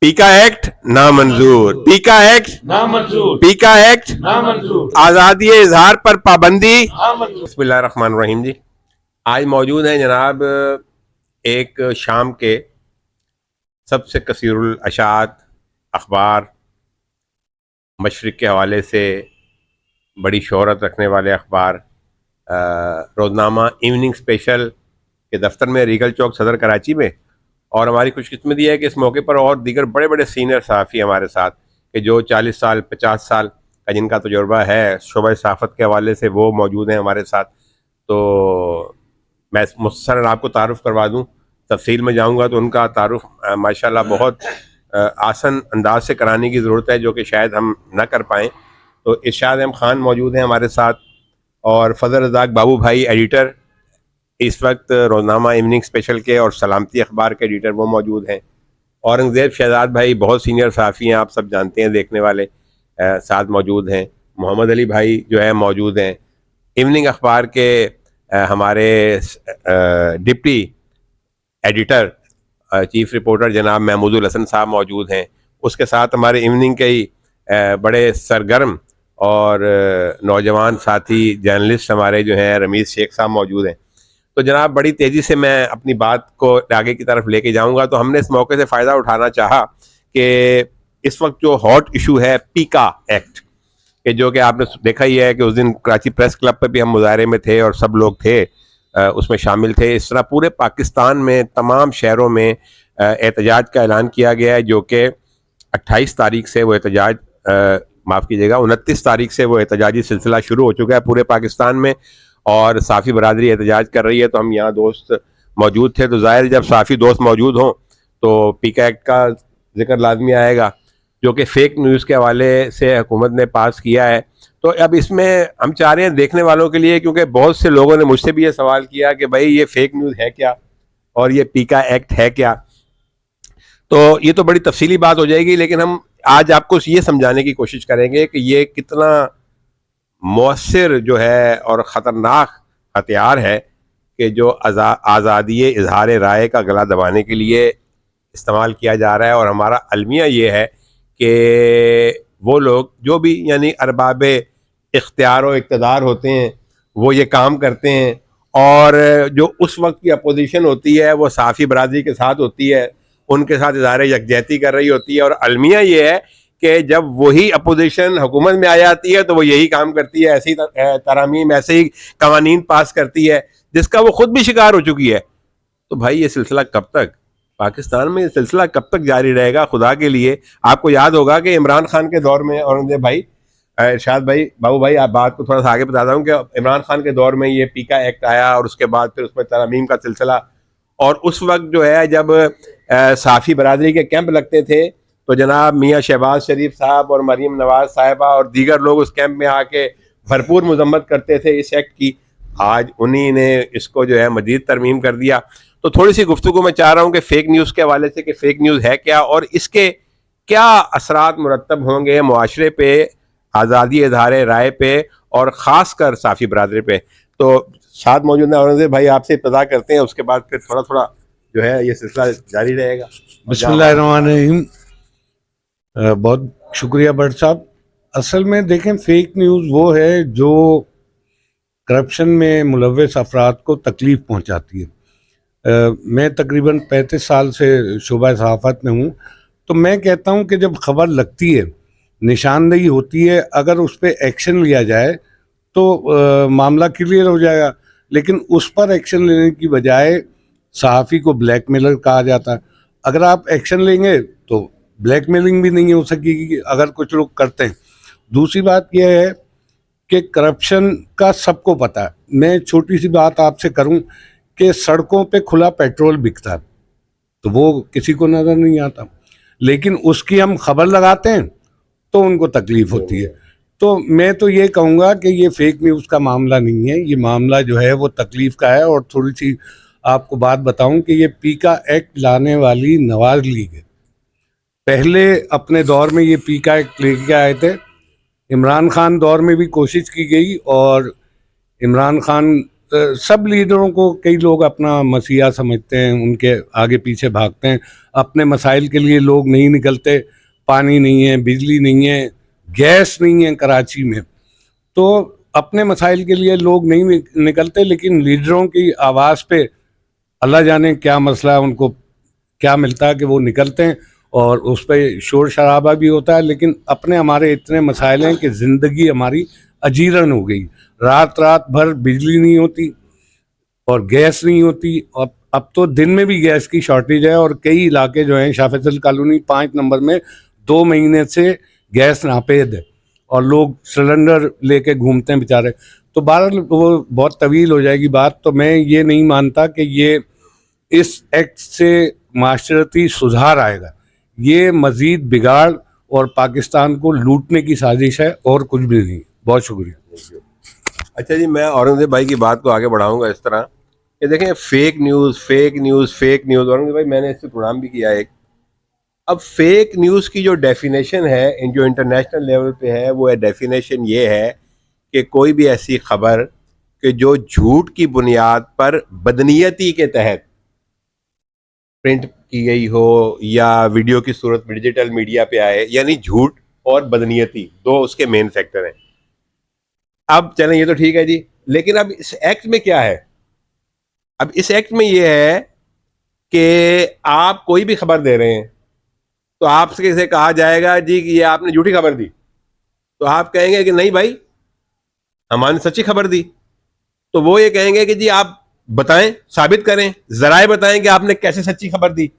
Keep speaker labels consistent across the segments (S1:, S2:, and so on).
S1: पीका एक्ट नामंजूर, पीका एक्ट
S2: नामंजूर,
S1: पीका एक्ट
S2: नामंजूर,
S1: आज़ादी इजहार पर पाबंदी।
S2: नामंजूर।
S1: बिस्मिल्लाहिर्रहमानिर्रहीम जी। आज मौजूद हैं जनाब एक शाम के सबसे कसीरुल अशात अखबार, मशरिक़ के हवाले से बड़ी शोहरत रखने वाले अखबार रोज़नामा इवनिंग स्पेशल के दफ्तर में रीगल चौक सदर कराची में। और हमारी खुशकिस्मती है कि इस मौके पर और दीगर बड़े बड़े सीनियर सहाफ़ी हमारे साथ कि जो 40 साल 50 साल का जिनका तजुर्बा है शोबा सहाफ़त के हवाले से, वो मौजूद हैं हमारे साथ। तो मैं मुख्तसरन आपको तारुफ़ करवा दूँ, तफसील में जाऊँगा तो उनका तारुफ़ माशाल्लाह बहुत आसान अंदाज से कराने की ज़रूरत है, जो कि शायद हम न कर पाएँ। तो इरशाद अहमद ख़ान मौजूद हैं हमारे साथ, और फ़ज़ल रज़ाक बाबू भाई एडिटर इस वक्त रोज़नामा इवनिंग स्पेशल के और सलामती अखबार के एडिटर, वो मौजूद हैं। औरंगज़ेब शहजाद भाई बहुत सीनियर सहाफ़ी हैं, आप सब जानते हैं, देखने वाले साथ मौजूद हैं। मोहम्मद अली भाई जो है मौजूद हैं। इवनिंग अखबार के हमारे डिप्टी एडिटर चीफ रिपोर्टर जनाब महमूदुल हसन साहब मौजूद हैं। उसके साथ हमारे इवनिंग के ही बड़े सरगर्म और नौजवान साथी जर्नलिस्ट हमारे जो हैं रमीज़ शेख साहब मौजूद हैं। तो जनाब बड़ी तेज़ी से मैं अपनी बात को आगे की तरफ लेके जाऊंगा। तो हमने इस मौके से फ़ायदा उठाना चाहा कि इस वक्त जो हॉट इशू है पीका एक्ट के, जो कि आपने देखा ही है कि उस दिन कराची प्रेस क्लब पर भी हम मुजाहरे में थे और सब लोग थे उसमें शामिल थे। इस तरह पूरे पाकिस्तान में तमाम शहरों में एहतजाज का ऐलान किया गया है, जो कि 28 तारीख से वो एहतजाज माफ़ कीजिएगा 29 तारीख से वो एहतजाजी सिलसिला शुरू हो चुका है पूरे पाकिस्तान में, और साफ़ी बरादरी एहतजाज कर रही है। तो हम यहाँ दोस्त मौजूद थे, तो ज़ाहिर जब साफ़ी दोस्त मौजूद हों तो पीका एक्ट का जिक्र लाजमी आएगा, जो कि फ़ेक न्यूज़ के हवाले से हुकूमत ने पास किया है। तो अब इसमें हम चाह रहे हैं देखने वालों के लिए, क्योंकि बहुत से लोगों ने मुझसे भी ये सवाल किया कि भाई ये फ़ेक न्यूज़ है क्या और ये पीका एक्ट है क्या। तो ये तो बड़ी तफसीली बात हो जाएगी, लेकिन हम आज आपको ये समझाने की कोशिश करेंगे कि ये कितना मौसर जो है और ख़तरनाक हथियार है कि जो आज़ादी इजहार राय का गला दबाने के लिए इस्तेमाल किया जा रहा है। और हमारा अलमिया ये है कि वो लोग जो भी यानी अरबाब इख्तियार व इक़्तिदार होते हैं वो ये काम करते हैं, और जो उस वक्त की अपोजिशन होती है वो साफ़ी बरादरी के साथ होती है, उनके साथ इज़हार यकजहती कर रही होती है। और अलमिया ये है कि जब वही अपोजिशन हुकूमत में आ जाती है तो वो यही काम करती है, ऐसी तरामीम, ऐसे ही कवानीन पास करती है जिसका वो खुद भी शिकार हो चुकी है। तो भाई ये सिलसिला कब तक पाकिस्तान में, ये सिलसिला कब तक जारी रहेगा खुदा के लिए। आपको याद होगा कि इमरान खान के दौर में, औरंगजेब भाई, इरशाद भाई, बाबू भाई, आप बात को थोड़ा सा आगे बताता हूँ कि इमरान खान के दौर में ये पीका एक्ट आया और उसके बाद फिर उसमें तरामीम का सिलसिला। और उस वक्त जो है जब साफ़ी बरादरी के कैंप लगते थे तो जनाब मियाँ शहबाज शरीफ साहब और मरीम नवाज साहिबा और दीगर लोग उस कैंप में आके भरपूर मजम्मत करते थे इस एक्ट की। आज उन्हीं ने इसको जो है मजीद तरमीम कर दिया। तो थोड़ी सी गुफ्तगू मैं चाह रहा हूँ कि फ़ेक न्यूज़ के हवाले से कि फ़ेक न्यूज़ है क्या और इसके क्या असरात मुरतब होंगे मुआशरे पे, आज़ादी इज़हार राय पे, और ख़ास कर साफ़ी बरादरी पे। तो साथ मौजूद है औरंगजेब भाई, आपसे इब्तिदा करते हैं, उसके बाद फिर थोड़ा थोड़ा जो है ये सिलसिला जारी रहेगा।
S3: बिस्मिल्लाहिर्रहमानिर्रहीम। बहुत शुक्रिया भट्ट साहब। असल में देखें, फेक न्यूज़ वो है जो करप्शन में मुलव्वस अफराद को तकलीफ़ पहुंचाती है। मैं तकरीबन 35 साल से शोबा सहाफ़त में हूँ, तो मैं कहता हूँ कि जब ख़बर लगती है, निशानदेही होती है, अगर उस पर एक्शन लिया जाए तो मामला क्लियर हो जाएगा। लेकिन उस पर एक्शन लेने की बजाय सहाफ़ी को ब्लैकमेलर कहा जाता है। अगर आप एक्शन लेंगे तो ब्लैकमेलिंग भी नहीं हो सकेगी अगर कुछ लोग करते हैं। दूसरी बात यह है कि करप्शन का सबको पता है। मैं छोटी सी बात आपसे करूं कि सड़कों पे खुला पेट्रोल बिकता है तो वो किसी को नज़र नहीं आता, लेकिन उसकी हम खबर लगाते हैं तो उनको तकलीफ़ होती है। तो मैं तो ये कहूँगा कि ये फेक न्यूज़ का मामला नहीं है, ये मामला जो है वो तकलीफ़ का है। और थोड़ी सी आपको बात बताऊं कि ये पीका एक्ट लाने वाली नवाज लीग है। पहले अपने दौर में ये पीका एक्ट लेके आए थे, इमरान खान दौर में भी कोशिश की गई और इमरान खान सब लीडरों को कई लोग अपना मसीहा समझते हैं, उनके आगे पीछे भागते हैं, अपने मसाइल के लिए लोग नहीं निकलते, पानी नहीं है, बिजली नहीं है, गैस नहीं है कराची में, तो अपने मसाइल के लिए लोग नहीं निकलते, लेकिन लीडरों की आवाज़ पे अल्लाह जाने क्या मसला है, उनको क्या मिलता है कि वो निकलते हैं और उस पर शोर शराबा भी होता है। लेकिन अपने हमारे इतने मसाइल हैं कि ज़िंदगी हमारी अजीरन हो गई, रात रात भर बिजली नहीं होती और गैस नहीं होती, और अब तो दिन में भी गैस की शॉर्टेज है, और कई इलाके जो हैं, शाह फैसल कॉलोनी 5 नंबर में 2 महीने से गैस नापेद है और लोग सिलेंडर लेके घूमते हैं बेचारे। तो बहरहाल वो बहुत तवील हो जाएगी बात। तो मैं ये नहीं मानता कि ये इस एक्ट से माशरती सुधार आएगा, ये मज़ीद बिगाड़ और पाकिस्तान को लूटने की साजिश है और कुछ भी नहीं। बहुत शुक्रिया।
S1: अच्छा जी, मैं औरंगजेब भाई की बात को आगे बढ़ाऊंगा इस तरह कि देखें, fake news fake news fake news, Aurangzeb भाई मैंने इस पर प्रोग्राम भी किया एक। अब फेक न्यूज़ की जो डेफिनेशन है, जो इंटरनेशनल लेवल पे है, वो डेफिनेशन ये है कि कोई भी ऐसी खबर कि जो झूठ की बुनियाद पर बदनीयती के तहत प्रिंट की गई हो या वीडियो की सूरत में डिजिटल मीडिया पे आए, यानी झूठ और बदनीयती दो उसके मेन फैक्टर हैं। अब चलें, ये तो ठीक है जी, लेकिन अब इस एक्ट में क्या है? अब इस एक्ट में ये है कि आप कोई भी खबर दे रहे हैं तो आपसे से कहा जाएगा जी कि ये आपने झूठी खबर दी, तो आप कहेंगे कि नहीं भाई हमारे सच्ची खबर दी, तो वो ये कहेंगे कि जी आप बताएं, साबित करें, जराए बताएं कि आपने कैसे सच्ची खबर दी।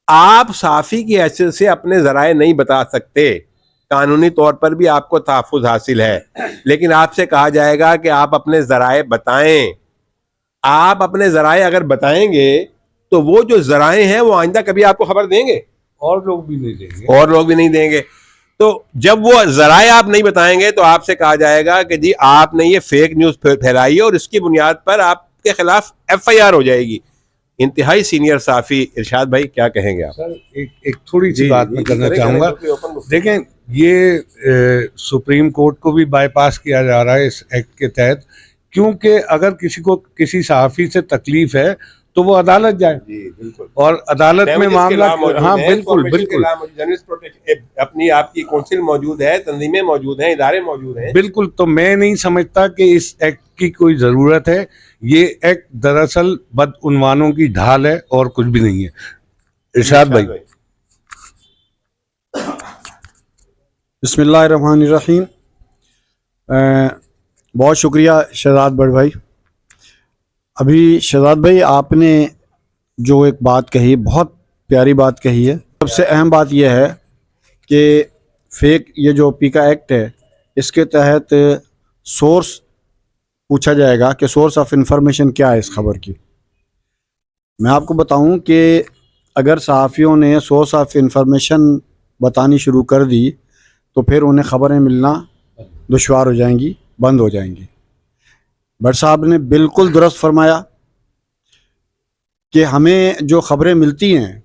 S1: आप साफी की हैसियत से अपने जराए नहीं बता सकते, कानूनी तौर पर भी आपको तहफ़्फ़ुज़ हासिल है, लेकिन आपसे कहा जाएगा कि आप अपने जराए बताएं। आप अपने जराए अगर बताएंगे तो वो जो जराए हैं वो आइंदा कभी आपको खबर देंगे?
S3: और लोग भी नहीं देंगे।
S1: और लोग भी नहीं देंगे। तो जब वो जराए आप नहीं बताएंगे तो आपसे कहा जाएगा कि जी आपने ये फेक न्यूज़ फैलाई है और इसकी बुनियाद पर आपके खिलाफ FIR हो जाएगी। इंतहाई सीनियर साफ़ी इरशाद भाई, क्या कहेंगे आप?
S3: सर एक थोड़ी सी बात मैं करना चाहूँगा। देखें, ये सुप्रीम कोर्ट को भी बाईपास किया जा रहा है इस एक्ट के तहत, क्योंकि अगर किसी को किसी सहाफ़ी से तकलीफ है तो वो अदालत जाए।
S1: जी बिल्कुल।
S3: और अदालत में मामला, हाँ बिल्कुल बिल्कुल
S1: अपनी आपकी काउंसिल मौजूद है, तंजीमें मौजूद हैं, इदारे मौजूद हैं।
S3: बिल्कुल। तो मैं नहीं समझता कि इस एक्ट की कोई ज़रूरत है। ये एक्ट दरअसल बदउनवानों की ढाल है और कुछ भी नहीं है। इरशाद भाई।
S2: बिस्मिल्लाहिर्रहमानिर्रहीम। बहुत शुक्रिया शहजाद बड़ भाई। अभी शहजाद भाई आपने जो एक बात कही, बहुत प्यारी बात कही है। सबसे अहम बात यह है कि फेक ये जो पीका एक्ट है, इसके तहत सोर्स पूछा जाएगा कि सोर्स ऑफ इंफॉर्मेशन क्या है इस खबर की। मैं आपको बताऊं कि अगर सहाफ़ियों ने सोर्स ऑफ इंफॉर्मेशन बतानी शुरू कर दी तो फिर उन्हें ख़बरें मिलना दुश्वार हो जाएंगी, बंद हो जाएंगी। भट्ट साहब ने बिल्कुल दुरुस्त फरमाया कि हमें जो ख़बरें मिलती हैं,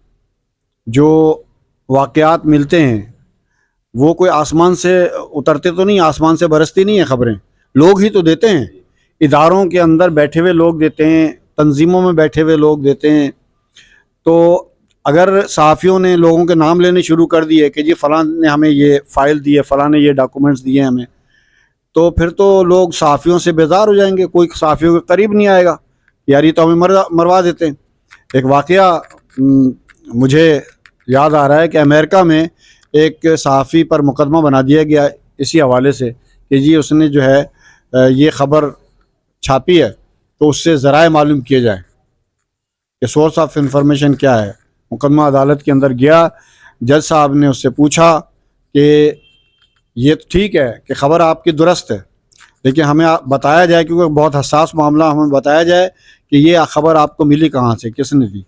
S2: जो वाक़यात मिलते हैं, वो कोई आसमान से उतरते तो नहीं, आसमान से बरसती नहीं है खबरें, लोग ही तो देते हैं। इदारों के अंदर बैठे हुए लोग देते हैं, तंजीमों में बैठे हुए लोग देते हैं। तो अगर सहाफ़ियों ने लोगों के नाम लेने शुरू कर दिए कि जी फ़लाँ ने हमें ये फ़ाइल दी है, फ़लाँ ने ये डॉक्यूमेंट्स दिए हमें, तो फिर तो लोग सहाफ़ियों से बेजार हो जाएंगे, कोई सहाफ़ियों के करीब नहीं आएगा, यार ये तो हमें मरवा देते हैं। एक वाक़या मुझे याद आ रहा है कि अमेरिका में एक सहाफ़ी पर मुकदमा बना दिया गया इसी हवाले से कि जी उसने जो है ये ख़बर छापी है, तो उससे ज़राए मालूम किए जाए कि सोर्स ऑफ इंफॉर्मेशन क्या है। मुकदमा अदालत के अंदर गया, जज साहब ने उससे पूछा कि ये तो ठीक है कि ख़बर आपकी दुरुस्त है, लेकिन हमें बताया जाए, क्योंकि बहुत हसास मामला, हमें बताया जाए कि ये ख़बर आपको मिली कहाँ से, किसने दी।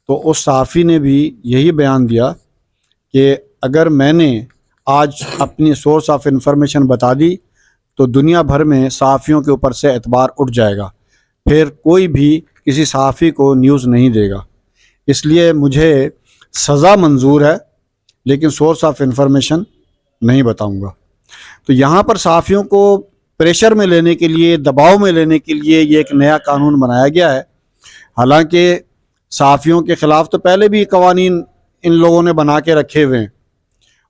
S2: तो उस सहाफ़ी ने भी यही बयान दिया कि अगर मैंने आज अपनी सोर्स ऑफ इंफॉर्मेशन बता दी तो दुनिया भर में सहाफ़ियों के ऊपर से एतबार उठ जाएगा, फिर कोई भी किसी सहाफ़ी को न्यूज़ नहीं देगा। इसलिए मुझे सज़ा मंजूर है, लेकिन सोर्स ऑफ इंफॉर्मेशन नहीं बताऊंगा। तो यहाँ पर सहाफ़ियों को प्रेशर में लेने के लिए, दबाव में लेने के लिए ये एक नया कानून बनाया गया है। हालांकि सहाफ़ियों के ख़िलाफ़ तो पहले भी कवानीन इन लोगों ने बना के रखे हुए हैं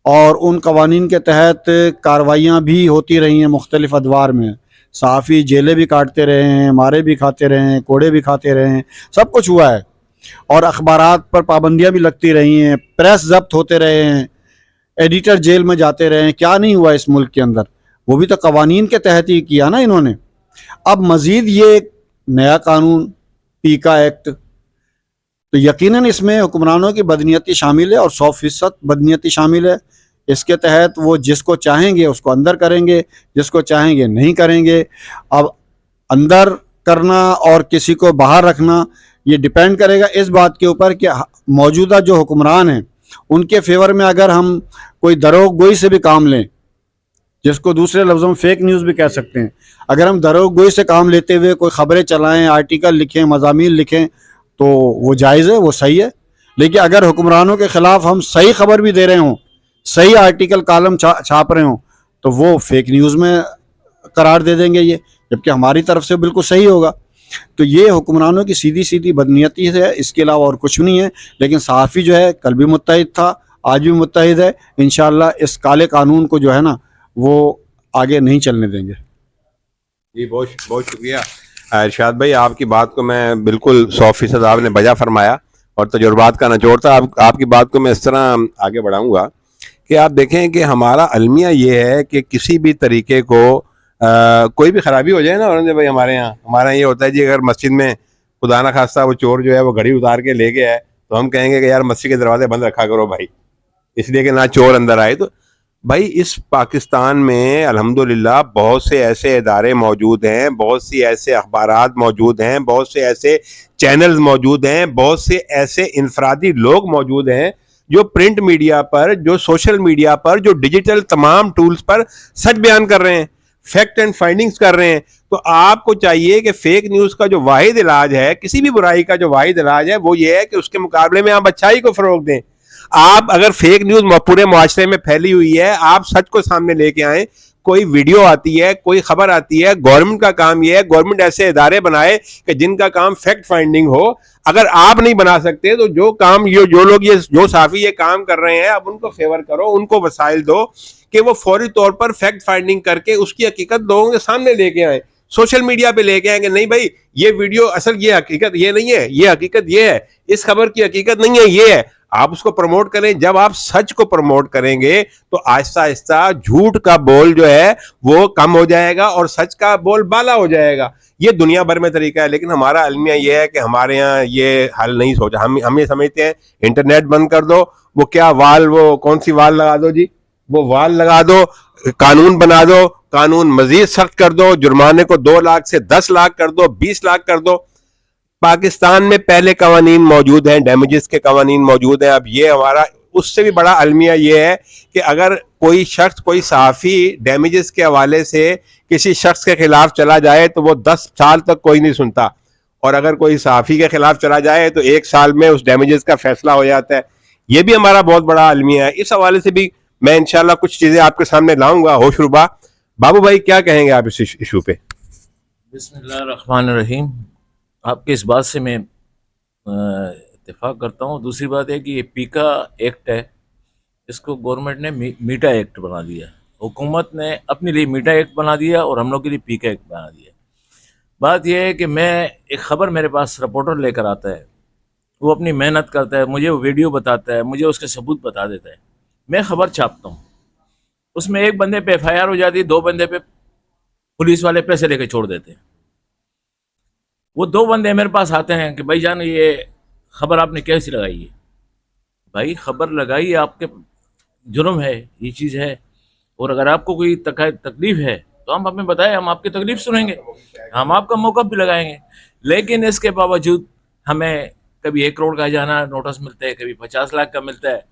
S2: और उन कवानीन के तहत कार्रवाइयाँ भी होती रही हैं मुख्तलिफ़ अदवार में। सहाफ़ी जेलें भी काटते रहे हैं, मारे भी खाते रहे हैं, कोड़े भी खाते रहे हैं, सब कुछ हुआ है। और अखबारात पर पाबंदियाँ भी लगती रही हैं, प्रेस जब्त होते रहे हैं, एडिटर जेल में जाते रहे हैं। क्या नहीं हुआ इस मुल्क के अंदर? वो भी तो कवानीन के तहत ही किया ना इन्होंने। अब मज़ीद ये एक नया कानून, पीका एक्ट, तो यकीनन इसमें हुक्मरानों की बदनीयती शामिल है और 100% बदनीयती शामिल है। इसके तहत वो जिसको चाहेंगे उसको अंदर करेंगे, जिसको चाहेंगे नहीं करेंगे। अब अंदर करना और किसी को बाहर रखना ये डिपेंड करेगा इस बात के ऊपर कि मौजूदा जो हुक्मरान हैं उनके फेवर में अगर हम कोई दरोगोई से भी काम लें, जिसको दूसरे लफ्ज़ों में फेक न्यूज़ भी कह सकते हैं, अगर हम दरोगोई से काम लेते हुए कोई ख़बरें चलाएं, आर्टिकल लिखें, मज़ामीन लिखें, तो वो जायज़ है, वो सही है। लेकिन अगर हुक्मरानों के ख़िलाफ़ हम सही खबर भी दे रहे हों, सही आर्टिकल कॉलम छाप रहे हों, तो वो फेक न्यूज़ में करार दे देंगे ये, जबकि हमारी तरफ से बिल्कुल सही होगा। तो ये हुक्मरानों की सीधी सीधी बदनीयती है, इसके अलावा और कुछ नहीं है। लेकिन सहाफ़ी जो है कल भी मुत्तहिद था, आज भी मुत्तहिद है। इंशाअल्लाह इस काले कानून को जो है ना वो आगे नहीं चलने देंगे।
S1: जी बहुत बहुत शुक्रिया इरशाद भाई, आपकी बात को मैं बिल्कुल 100% आपने बजा फरमाया और तजुर्बात का निचोड़ था। आपकी बात को मैं इस तरह आगे बढ़ाऊंगा कि आप देखें कि हमारा अलमिया ये है कि किसी भी तरीके को कोई भी ख़राबी हो जाए ना, और भाई हमारे यहाँ ये होता है जी, अगर मस्जिद में खुदा ना खास्ता वो चोर जो है वो घड़ी उतार के ले गया है तो हम कहेंगे कि यार मस्जिद के दरवाजे बंद रखा करो भाई, इसलिए कि ना चोर अंदर आए। तो भाई इस पाकिस्तान में अल्हम्दुलिल्लाह बहुत से ऐसे इदारे मौजूद हैं, बहुत सी ऐसे अखबारात मौजूद हैं, बहुत से ऐसे चैनल्स मौजूद हैं, बहुत से ऐसे इनफरादी लोग मौजूद हैं जो प्रिंट मीडिया पर, जो सोशल मीडिया पर, जो डिजिटल तमाम टूल्स पर सच बयान कर रहे हैं, फैक्ट एंड फाइंडिंग्स कर रहे हैं। तो आपको चाहिए कि फेक न्यूज़ का जो वाहिद इलाज है, किसी भी बुराई का जो वाहिद इलाज है, वो ये है कि उसके मुकाबले में आप अच्छाई को फ़रोग दें। आप अगर फेक न्यूज़ पूरे मुआशरे में फैली हुई है, आप सच को सामने लेके आएँ। कोई वीडियो आती है, कोई खबर आती है, गवर्नमेंट का काम ये है, गवर्नमेंट ऐसे इदारे बनाए कि जिनका काम फैक्ट फाइंडिंग हो। अगर आप नहीं बना सकते तो जो काम ये जो लोग ये जो साफ़ी ये काम कर रहे हैं, अब उनको फेवर करो, उनको वसाइल दो कि वो फौरी तौर पर फैक्ट फाइंडिंग करके उसकी हकीकत लोगों के सामने लेके आए, सोशल मीडिया पे लेके आए कि नहीं भाई ये वीडियो असल, ये हकीकत ये नहीं है, ये हकीकत ये है, इस खबर की हकीकत नहीं है, ये है। आप उसको प्रमोट करें। जब आप सच को प्रमोट करेंगे तो आहिस्ता आहिस्ता झूठ का बोल जो है वो कम हो जाएगा और सच का बोल बाला हो जाएगा। ये दुनिया भर में तरीका है, लेकिन हमारा अलमिया ये है कि हमारे यहाँ ये हल नहीं सोचा। हम ये समझते हैं इंटरनेट बंद कर दो, वो क्या वाल, वो कौन सी वाल लगा दो जी, वो वाल लगा दो, कानून बना दो, कानून मजीद सख्त कर दो, जुर्माने को 2 लाख से 10 लाख कर दो, 20 लाख कर दो। पाकिस्तान में पहले कवानीन मौजूद हैं, डैमेजेस के कवानीन मौजूद हैं। अब ये हमारा उससे भी बड़ा अलमिया ये है कि अगर कोई शख्स, कोई सहाफ़ी डैमेजेस के हवाले से किसी शख्स के खिलाफ चला जाए तो वो 10 साल तक कोई नहीं सुनता, और अगर कोई सहाफ़ी के खिलाफ चला जाए तो 1 साल में उस डैमेजेस का फैसला हो जाता है। ये भी हमारा बहुत बड़ा अलमिया है। इस हवाले से भी मैं इंशाल्लाह कुछ चीज़ें आपके सामने लाऊंगा होशरुबा। बाबू भाई क्या कहेंगे आप इस इशू पे?
S4: बिस्मिल्लाहिर्रहमानिर्रहीम। आपके इस बात से मैं इत्तेफाक करता हूँ। दूसरी बात है कि ये पीका एक्ट है, इसको गवर्नमेंट ने मीटा एक्ट बना दिया। हुकूमत ने अपने लिए मीटा एक्ट बना दिया और हम लोग के लिए पीका एक्ट बना दिया। बात यह है कि मैं एक ख़बर, मेरे पास रिपोर्टर लेकर आता है, वो अपनी मेहनत करता है, मुझे वो वीडियो बताता है, मुझे उसके सबूत बता देता है, मैं ख़बर छापता हूँ। उसमें एक बंदे पे FIR हो जाती है, 2 बंदे पे पुलिस वाले पैसे लेके छोड़ देते हैं। वो 2 बंदे मेरे पास आते हैं कि भाई जान ये खबर आपने कैसे लगाई है? भाई खबर लगाई, आपके जुर्म है, ये चीज़ है, और अगर आपको कोई तकलीफ़ है तो हम हमें बताएं, हम आपकी तकलीफ़ सुनेंगे, हम आपका मौका भी लगाएंगे। लेकिन इसके बावजूद हमें कभी 1 करोड़ का जाना नोटिस मिलता है, कभी 50 लाख का मिलता है,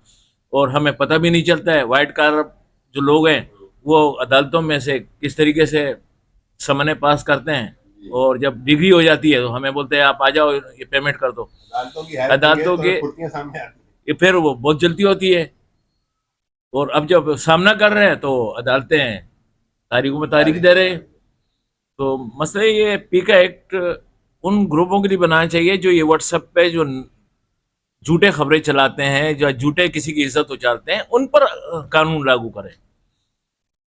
S4: और हमें पता भी नहीं चलता है। वाइट कार्ड जो लोग हैं वो अदालतों में से किस तरीके से समने पास करते हैं, और जब डिग्री हो जाती है तो हमें बोलते हैं आप आ जाओ, ये पेमेंट कर दो। अदालतों के फिर वो बहुत जल्दी होती है, और अब जब सामना कर रहे हैं तो अदालतें तारीखों में तारीख दे रहे हैं। تو مسئلہ یہ پیکا ایکٹ ان گروپوں کے لیے بنانا چاہیے جو یہ واٹس ایپ پہ جو جھوٹے خبریں چلاتے ہیں، جو جھوٹے کسی کی عزت اچارتے ہیں، ان پر قانون لاگو کریں.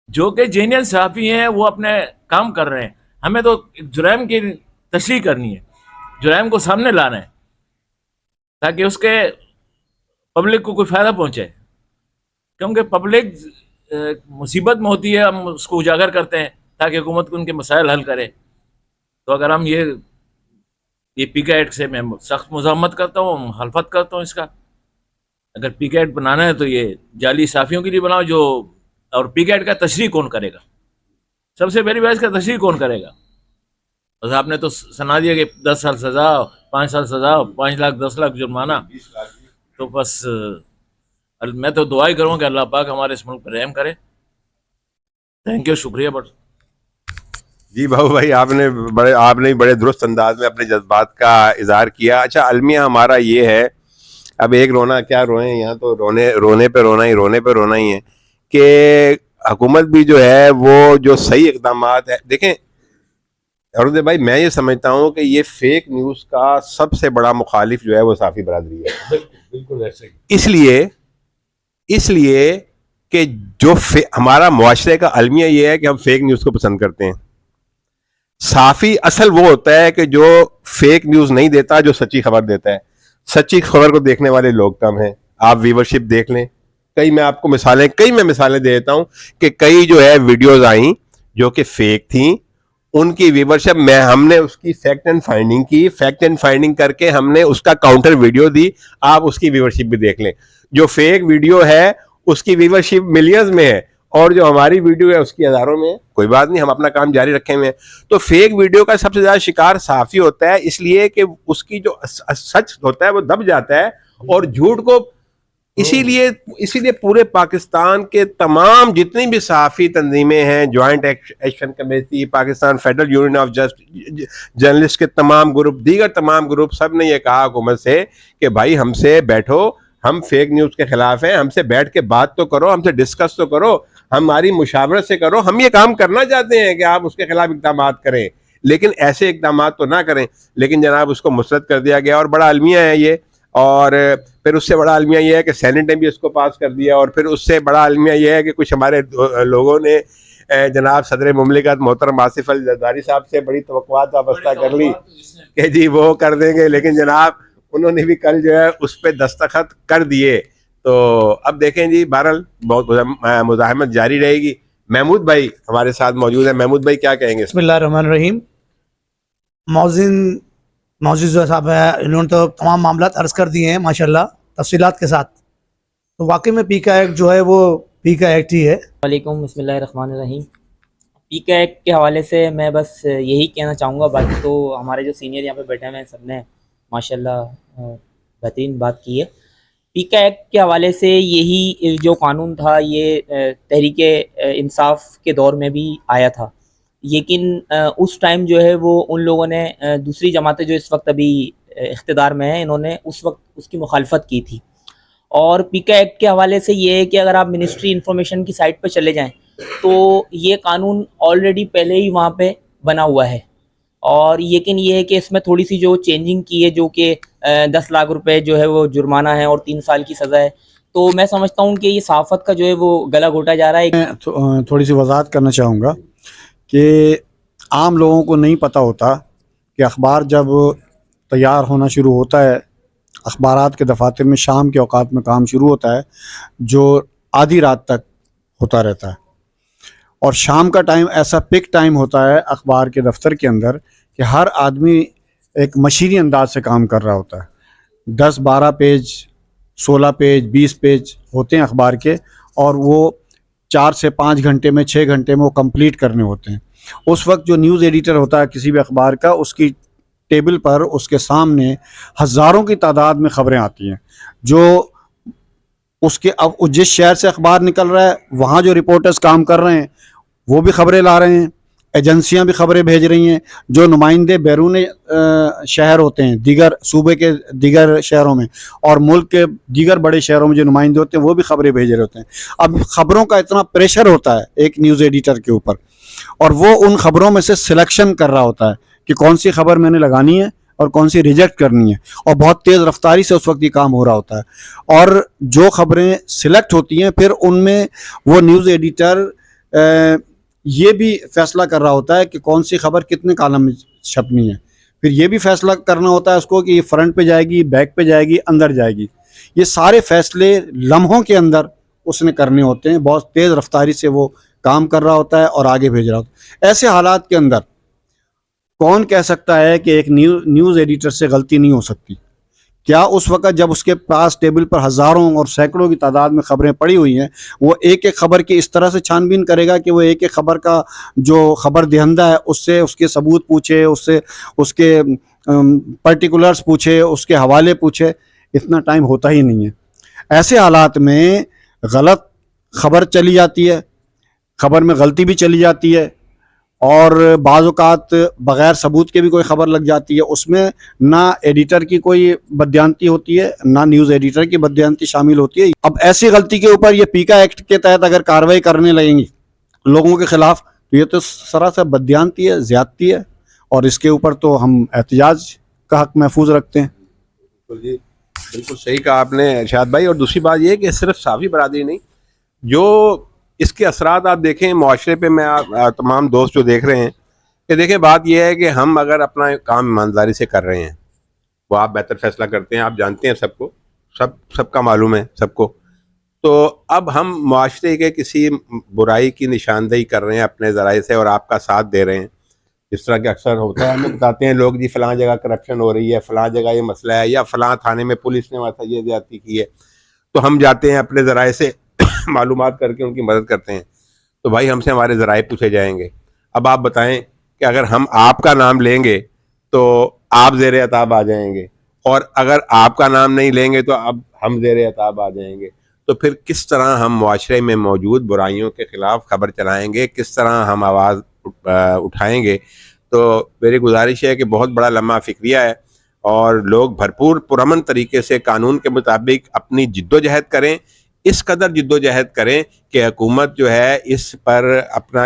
S4: جو کہ جینین صحافی ہیں وہ اپنے کام کر رہے ہیں، ہمیں تو جرائم کی تشریح کرنی ہے، جرائم کو سامنے لانا ہے تاکہ اس کے پبلک کو کوئی فائدہ پہنچے. کیونکہ پبلک مصیبت میں ہوتی ہے، ہم اس کو اجاگر کرتے ہیں تاکہ حکومت کو ان کے مسائل حل کرے. تو اگر ہم یہ پیکا ایکٹ سے میں سخت مزاحمت کرتا ہوں، مخالفت کرتا ہوں اس کا. اگر پیکا ایکٹ بنانا ہے تو یہ جعلی صحافیوں کے لیے بناؤ. جو اور پیکا ایکٹ کا تشریح کون کرے گا؟ سب سے پہلی بات اس کا تشریح کون کرے گا؟ بس آپ نے تو سنا دیا کہ 10 سال سزا، 5 سال سزا، 5 لاکھ 10 لاکھ جرمانہ. تو بس میں تو دعا ہی کروں کہ اللہ پاک ہمارے اس ملک پر رحم کرے. تھینک یو، شکریہ.
S1: جی بابو بھائی، آپ نے بڑے درست انداز میں اپنے جذبات کا اظہار کیا. اچھا، المیہ ہمارا یہ ہے، اب ایک رونا کیا روئیں، یہاں تو رونے پہ رونا ہی ہے کہ حکومت بھی جو ہے وہ جو صحیح اقدامات ہے. دیکھیں ارد بھائی، میں یہ سمجھتا ہوں کہ یہ فیک نیوز کا سب سے بڑا مخالف جو ہے وہ صحافی برادری ہے.
S3: بالکل ایسے ہی.
S1: اس لیے کہ جو ہمارا معاشرے کا المیہ یہ ہے کہ ہم فیک نیوز کو پسند کرتے ہیں. صحافی اصل وہ ہوتا ہے کہ جو فیک نیوز نہیں دیتا، جو سچی خبر دیتا ہے. سچی خبر کو دیکھنے والے لوگ کم ہیں. آپ ویورشپ دیکھ لیں، کئی میں مثالیں دے دیتا ہوں کہ کئی جو ہے ویڈیوز آئیں جو کہ فیک تھیں، ان کی ویورشپ ہم نے اس کی فیکٹ اینڈ فائنڈنگ کر کے ہم نے اس کا کاؤنٹر ویڈیو دی. آپ اس کی ویورشپ بھی دیکھ لیں. جو فیک ویڈیو ہے اس کی ویورشپ ملینز میں ہے اور جو ہماری ویڈیو ہے اس کی ہزاروں میں ہے. کوئی بات نہیں، ہم اپنا کام جاری رکھے ہوئے ہیں. تو فیک ویڈیو کا سب سے زیادہ شکار صحافی ہوتا ہے، اس لیے کہ اس کی جو سچ ہوتا ہے وہ دب جاتا ہے اور جھوٹ کو. اسی لیے پورے پاکستان کے تمام جتنی بھی صحافی تنظیمیں ہیں، joint action committee, Pakistan federal union of journalist کے تمام گروپ، دیگر تمام گروپ، سب نے یہ کہا حکومت سے کہ بھائی ہم سے بیٹھو، ہم فیک نیوز کے خلاف ہیں، ہم سے بیٹھ کے بات تو کرو، ہم سے ڈسکس تو کرو، ہماری مشاورت سے کرو. ہم یہ کام کرنا چاہتے ہیں کہ آپ اس کے خلاف اقدامات کریں، لیکن ایسے اقدامات تو نہ کریں. لیکن جناب اس کو مسترد کر دیا گیا اور بڑا المیہ ہے یہ. اور پھر اس سے بڑا المیہ یہ ہے کہ سینٹ نے بھی اس کو پاس کر دیا. اور پھر اس سے بڑا المیہ یہ ہے کہ کچھ ہمارے لوگوں نے جناب صدر مملکت محترم آصف علی زرداری صاحب سے بڑی توقعات وابستہ کر لی کہ جی وہ کر دیں گے، لیکن جناب انہوں نے بھی کل جو ہے اس پہ دستخط کر دیے. تو اب دیکھیں جی، بہرحال بہت مزاحمت جاری رہے گی. محمود بھائی ہمارے ساتھ موجود ہیں. محمود بھائی کیا کہیں گے؟
S5: بسم اللہ الرحمن الرحیم. معزز صاحب ہے، انہوں نے تو تمام معاملات عرض کر دیے ہیں ماشاءاللہ تفصیلات کے ساتھ. تو واقعی میں پیکا ایکٹ جو ہے وہ پیکا ایکٹ ہی ہے.
S6: وعلیکم، بسم اللہ الرحمن الرحیم. پیکا ایکٹ کے حوالے سے میں بس یہی کہنا چاہوں گا. باقی تو ہمارے جو سینئر یہاں پہ بیٹھے ہوئے ہیں سب نے ماشاءاللہ بہترین بات کی ہے. پیکا ایکٹ کے حوالے سے یہی جو قانون تھا یہ تحریک انصاف کے دور میں بھی آیا تھا، لیکن اس ٹائم جو ہے وہ ان لوگوں نے دوسری جماعتیں جو اس وقت ابھی اقتدار میں ہیں، انہوں نے اس وقت اس کی مخالفت کی تھی. اور پیکا ایکٹ کے حوالے سے یہ ہے کہ اگر آپ منسٹری انفارمیشن کی سائٹ پہ چلے جائیں تو یہ قانون آلریڈی پہلے ہی وہاں پہ بنا ہوا ہے. اور لیکن یہ ہے کہ اس میں تھوڑی سی جو چینجنگ کی ہے، جو کہ 10 لاکھ روپے جو ہے وہ جرمانہ ہے اور 3 سال کی سزا ہے. تو میں سمجھتا ہوں کہ یہ صحافت کا جو ہے وہ گلا گھوٹا جا رہا ہے.
S2: میں تھوڑی سی وضاحت کرنا چاہوں گا کہ عام لوگوں کو نہیں پتہ ہوتا کہ اخبار جب تیار ہونا شروع ہوتا ہے، اخبارات کے دفاتر میں شام کے اوقات میں کام شروع ہوتا ہے جو آدھی رات تک ہوتا رہتا ہے. اور شام کا ٹائم ایسا پک ٹائم ہوتا ہے اخبار کے دفتر کے اندر کہ ہر آدمی ایک مشینی انداز سے کام کر رہا ہوتا ہے. 10 12 پیج 16 پیج 20 پیج ہوتے ہیں اخبار کے، اور وہ 4 سے 5 گھنٹے میں 6 گھنٹے میں وہ کمپلیٹ کرنے ہوتے ہیں. اس وقت جو نیوز ایڈیٹر ہوتا ہے کسی بھی اخبار کا، اس کی ٹیبل پر اس کے سامنے ہزاروں کی تعداد میں خبریں آتی ہیں جو اس کے اب جس شہر سے اخبار نکل رہا ہے وہاں جو رپورٹرز کام کر رہے ہیں وہ بھی خبریں لا رہے ہیں، ایجنسیاں بھی خبریں بھیج رہی ہیں، جو نمائندے بیرون شہر ہوتے ہیں دیگر صوبے کے دیگر شہروں میں اور ملک کے دیگر بڑے شہروں میں جو نمائندے ہوتے ہیں وہ بھی خبریں بھیج رہے ہوتے ہیں. اب خبروں کا اتنا پریشر ہوتا ہے ایک نیوز ایڈیٹر کے اوپر، اور وہ ان خبروں میں سے سلیکشن کر رہا ہوتا ہے کہ کون سی خبر میں نے لگانی ہے اور کون سی ریجیکٹ کرنی ہے، اور بہت تیز رفتاری سے اس وقت یہ کام ہو رہا ہوتا ہے۔ اور جو خبریں سلیکٹ ہوتی ہیں پھر ان میں وہ نیوز ایڈیٹر یہ بھی فیصلہ کر رہا ہوتا ہے کہ کون سی خبر کتنے کالم میں چھپنی ہے، پھر یہ بھی فیصلہ کرنا ہوتا ہے اس کو کہ یہ فرنٹ پہ جائے گی، بیک پہ جائے گی، اندر جائے گی۔ یہ سارے فیصلے لمحوں کے اندر اس نے کرنے ہوتے ہیں، بہت تیز رفتاری سے وہ کام کر رہا ہوتا ہے اور آگے بھیج رہا ہوتا ہے۔ ایسے حالات کے اندر کون کہہ سکتا ہے کہ ایک نیوز ایڈیٹر سے غلطی نہیں ہو سکتی؟ کیا اس وقت جب اس کے پاس ٹیبل پر ہزاروں اور سینکڑوں کی تعداد میں خبریں پڑی ہوئی ہیں، وہ ایک ایک خبر کی اس طرح سے چھان بین کرے گا کہ وہ ایک ایک خبر کا جو خبر دہندہ ہے اس سے اس کے ثبوت پوچھے، اس سے اس کے پرٹیکولرز پوچھے، اس کے حوالے پوچھے؟ اتنا ٹائم ہوتا ہی نہیں ہے۔ ایسے حالات میں غلط خبر چلی جاتی ہے، خبر میں غلطی بھی چلی جاتی ہے، اور بعض اوقات بغیر ثبوت کے بھی کوئی خبر لگ جاتی ہے، اس میں نہ ایڈیٹر کی کوئی بددیانتی ہوتی ہے، نہ نیوز ایڈیٹر کی بددیانتی شامل ہوتی ہے۔ اب ایسی غلطی کے اوپر یہ پیکا ایکٹ کے تحت اگر کارروائی کرنے لگیں گی لوگوں کے خلاف تو یہ تو سراسر بددیانتی ہے، زیادتی ہے، اور اس کے اوپر تو ہم احتجاج کا حق محفوظ رکھتے ہیں۔
S1: جی بالکل صحیح کہا آپ نے ارشاد بھائی۔ اور دوسری بات یہ کہ صرف صحافی برادری نہیں، جو اس کے اثرات آپ دیکھیں معاشرے پہ، میں تمام دوست جو دیکھ رہے ہیں کہ دیکھیں بات یہ ہے کہ ہم اگر اپنا کام ایمانداری سے کر رہے ہیں، وہ آپ بہتر فیصلہ کرتے ہیں، آپ جانتے ہیں، سب کو سب کا معلوم ہے سب کو، تو اب ہم معاشرے کے کسی برائی کی نشاندہی کر رہے ہیں اپنے ذرائع سے اور آپ کا ساتھ دے رہے ہیں، جس طرح کہ اکثر ہوتا ہے، ہمیں بتاتے ہیں لوگ جی فلاں جگہ کرپشن ہو رہی ہے، فلاں جگہ یہ مسئلہ ہے، یا فلاں تھانے میں پولیس نے وہاں یہ زیادتی کی ہے، تو ہم جاتے ہیں اپنے ذرائع سے معلومات کر کے ان کی مدد کرتے ہیں، تو بھائی ہم سے ہمارے ذرائع پوچھے جائیں گے۔ اب آپ بتائیں کہ اگر ہم آپ کا نام لیں گے تو آپ زیر عتاب آ جائیں گے، اور اگر آپ کا نام نہیں لیں گے تو اب ہم زیر عتاب آ جائیں گے، تو پھر کس طرح ہم معاشرے میں موجود برائیوں کے خلاف خبر چلائیں گے، کس طرح ہم آواز اٹھائیں گے؟ تو میری گزارش ہے کہ بہت بڑا لمحہ فکریہ ہے، اور لوگ بھرپور پرامن طریقے سے قانون کے مطابق اپنی جد و جہد کریں، اس قدر جد و جہد کریں کہ حکومت جو ہے اس پر اپنا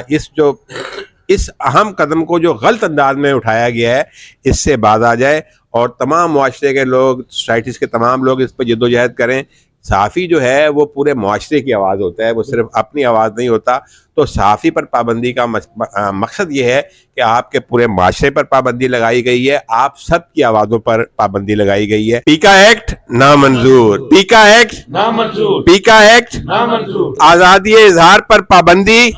S1: اس اہم قدم کو جو غلط انداز میں اٹھایا گیا ہے اس سے باز آ جائے، اور تمام معاشرے کے لوگ، سوسائٹیز کے تمام لوگ اس پہ جد و جہد کریں۔ صحافی جو ہے وہ پورے معاشرے کی آواز ہوتا ہے، وہ صرف اپنی آواز نہیں ہوتا، تو صحافی پر پابندی کا مقصد یہ ہے کہ آپ کے پورے معاشرے پر پابندی لگائی گئی ہے، آپ سب کی آوازوں پر پابندی لگائی گئی ہے۔ پیکا ایکٹ نامنظور، پیکا ایکٹ نامنظور، پیکا ایکٹ نامنظور، آزادی اظہار پر پابندی